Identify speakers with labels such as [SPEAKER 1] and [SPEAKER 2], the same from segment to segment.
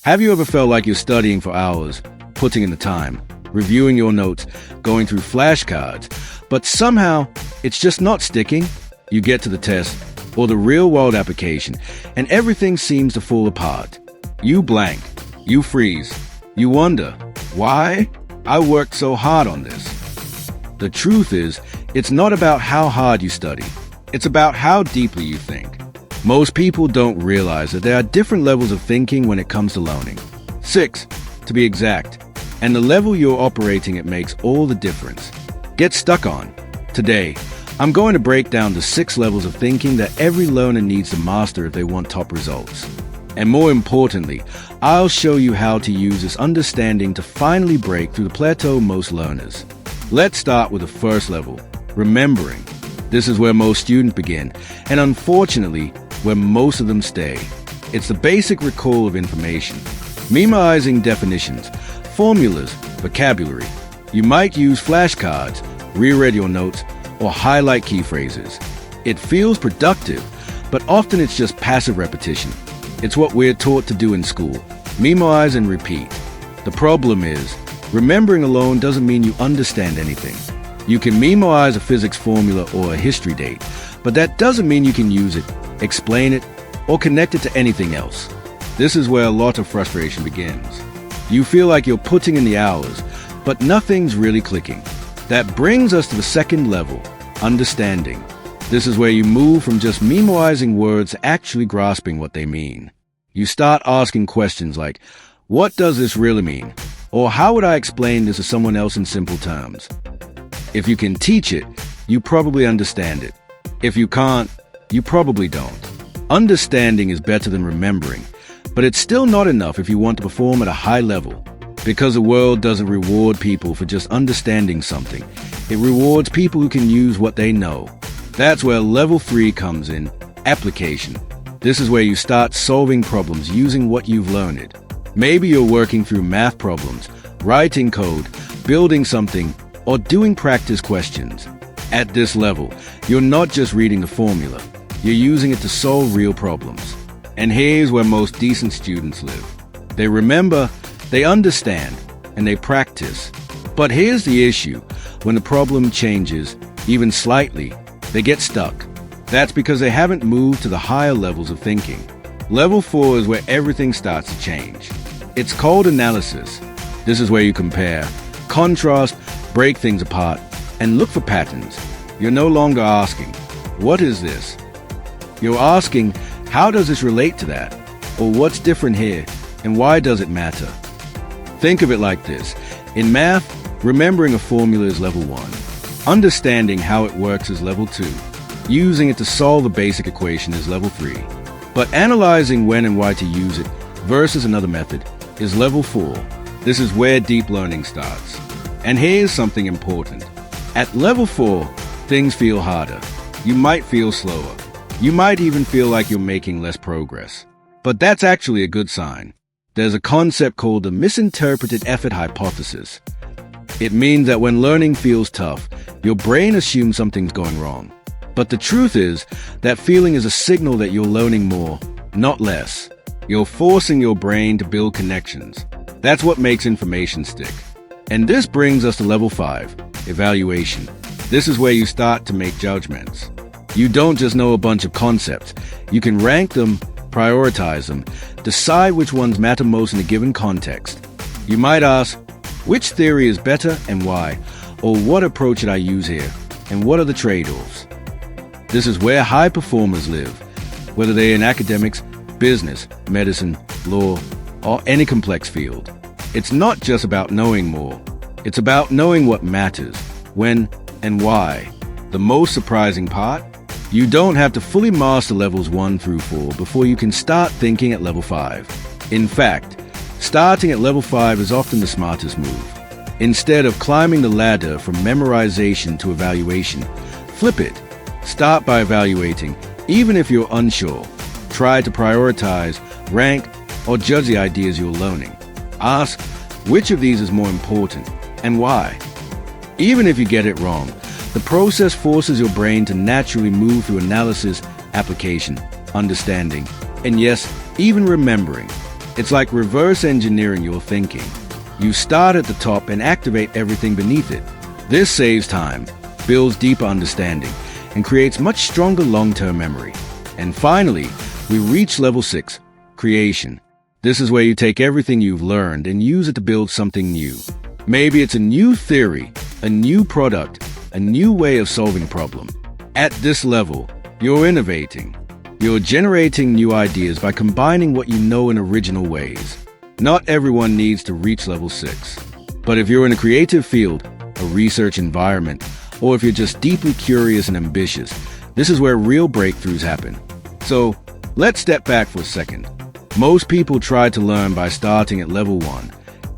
[SPEAKER 1] Have you ever felt like you're studying for hours, putting in the time, reviewing your notes, going through flashcards, but somehow it's just not sticking? You get to the test or the real-world application, and everything seems to fall apart. You blank. You freeze. You wonder, why? I worked so hard on this. The truth is, it's not about how hard you study. It's about how deeply you think. Most people don't realize that there are different levels of thinking when it comes to learning. 6, to be exact. And the level you're operating at makes all the difference. Get stuck on. Today, I'm going to break down the 6 levels of thinking that every learner needs to master if they want top results. And more importantly, I'll show you how to use this understanding to finally break through the plateau most learners. Let's start with the first level, remembering. This is where most students begin, and unfortunately, where most of them stay. It's the basic recall of information, memorizing definitions, formulas, vocabulary. You might use flashcards, reread your notes, or highlight key phrases. It feels productive, but often it's just passive repetition. It's what we're taught to do in school, memorize and repeat. The problem is, remembering alone doesn't mean you understand anything. You can memorize a physics formula or a history date, but that doesn't mean you can use it, explain it, or connect it to anything else. This is where a lot of frustration begins. You feel like you're putting in the hours, but nothing's really clicking. That brings us to the second level, understanding. This is where you move from just memorizing words to actually grasping what they mean. You start asking questions like, what does this really mean? Or how would I explain this to someone else in simple terms? If you can teach it, you probably understand it. If you can't, you probably don't. Understanding is better than remembering, but it's still not enough if you want to perform at a high level. Because the world doesn't reward people for just understanding something. It rewards people who can use what they know. That's where level 3 comes in, application. This is where you start solving problems using what you've learned. Maybe you're working through math problems, writing code, building something, or doing practice questions. At this level, you're not just reading the formula. You're using it to solve real problems. And here's where most decent students live. They remember, they understand, and they practice. But here's the issue. When the problem changes, even slightly, they get stuck. That's because they haven't moved to the higher levels of thinking. Level 4 is where everything starts to change. It's called analysis. This is where you compare, contrast, break things apart, and look for patterns. You're no longer asking, what is this? You're asking, how does this relate to that? Or what's different here, and why does it matter? Think of it like this. In math, remembering a formula is level 1. Understanding how it works is level 2. Using it to solve a basic equation is level 3. But analyzing when and why to use it versus another method is level 4. This is where deep learning starts. And here's something important. At level 4, things feel harder. You might feel slower. You might even feel like you're making less progress. But that's actually a good sign. There's a concept called the misinterpreted effort hypothesis. It means that when learning feels tough, your brain assumes something's going wrong. But the truth is, that feeling is a signal that you're learning more, not less. You're forcing your brain to build connections. That's what makes information stick. And this brings us to level 5, evaluation. This is where you start to make judgments. You don't just know a bunch of concepts. You can rank them, prioritize them, decide which ones matter most in a given context. You might ask, which theory is better and why? Or what approach should I use here? And what are the trade-offs? This is where high performers live, whether they're in academics, business, medicine, law, or any complex field. It's not just about knowing more. It's about knowing what matters, when, and why. The most surprising part? You don't have to fully master levels 1 through 4 before you can start thinking at level 5. In fact, starting at level 5 is often the smartest move. Instead of climbing the ladder from memorization to evaluation, flip it. Start by evaluating, even if you're unsure. Try to prioritize, rank, or judge the ideas you're learning. Ask, which of these is more important, and why? Even if you get it wrong, the process forces your brain to naturally move through analysis, application, understanding, and yes, even remembering. It's like reverse engineering your thinking. You start at the top and activate everything beneath it. This saves time, builds deeper understanding, and creates much stronger long-term memory. And finally, we reach level 6, creation. This is where you take everything you've learned and use it to build something new. Maybe it's a new theory, a new product, a new way of solving a problem. At this level, you're innovating. You're generating new ideas by combining what you know in original ways. Not everyone needs to reach level 6. But if you're in a creative field, a research environment, or if you're just deeply curious and ambitious, this is where real breakthroughs happen. So, let's step back for a second. Most people try to learn by starting at level 1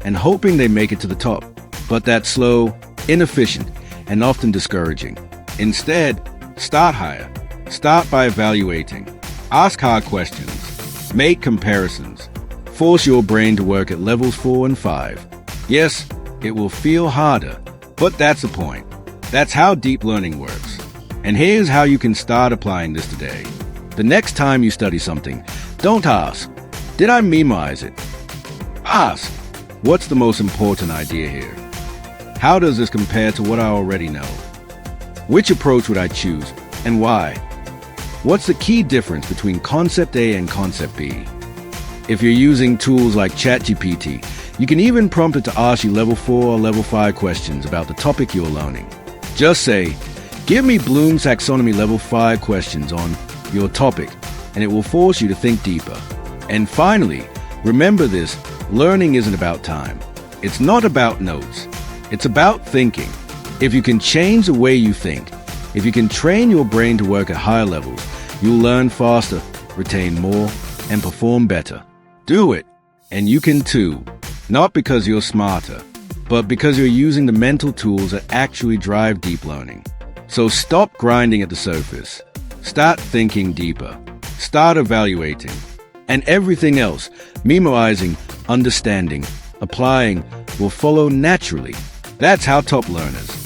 [SPEAKER 1] and hoping they make it to the top. But that's slow, inefficient, and often discouraging. Instead, start higher. Start by evaluating. Ask hard questions. Make comparisons. Force your brain to work at levels 4 and 5. Yes, it will feel harder, but that's the point. That's how deep learning works. And here's how you can start applying this today. The next time you study something, don't ask, did I memorize it? Ask, what's the most important idea here? How does this compare to what I already know? Which approach would I choose, and why? What's the key difference between concept A and concept B? If you're using tools like ChatGPT, you can even prompt it to ask you level 4 or level 5 questions about the topic you're learning. Just say, give me Bloom's Taxonomy level 5 questions on your topic, and it will force you to think deeper. And finally, remember this, learning isn't about time. It's not about notes. It's about thinking. If you can change the way you think, if you can train your brain to work at higher levels, you'll learn faster, retain more, and perform better. Do it, and you can too. Not because you're smarter, but because you're using the mental tools that actually drive deep learning. So stop grinding at the surface. Start thinking deeper. Start evaluating. And everything else, memorizing, understanding, applying, will follow naturally. That's how top learners